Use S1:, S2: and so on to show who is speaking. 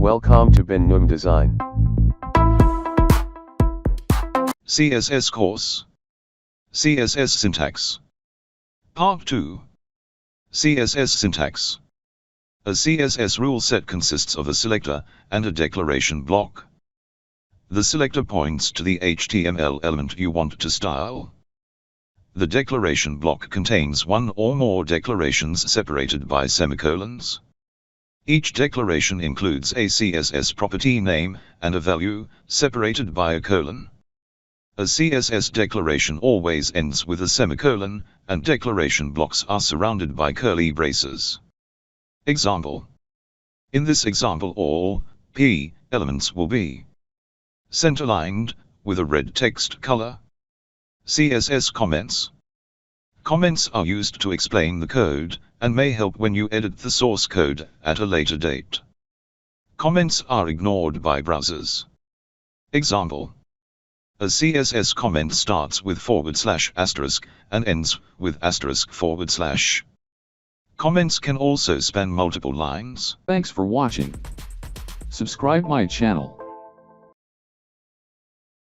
S1: Welcome to Ben Num Design.
S2: CSS course. CSS syntax. Part 2. CSS syntax. A CSS rule set consists of a selector and a declaration block. The selector points to the HTML element you want to style. The declaration block contains one or more declarations separated by semicolons. Each declaration includes a CSS property name and a value, separated by a colon. A CSS declaration always ends with a semicolon, and declaration blocks are surrounded by curly braces. Example. In this example, all P elements will be center-lined, with a red text color. CSS comments. Comments are used to explain the code, and may help when you edit the source code at a later date. Comments are ignored by browsers. Example. A CSS comment starts with /* and ends with */. Comments can also span multiple lines.
S3: Thanks for watching. Subscribe my channel.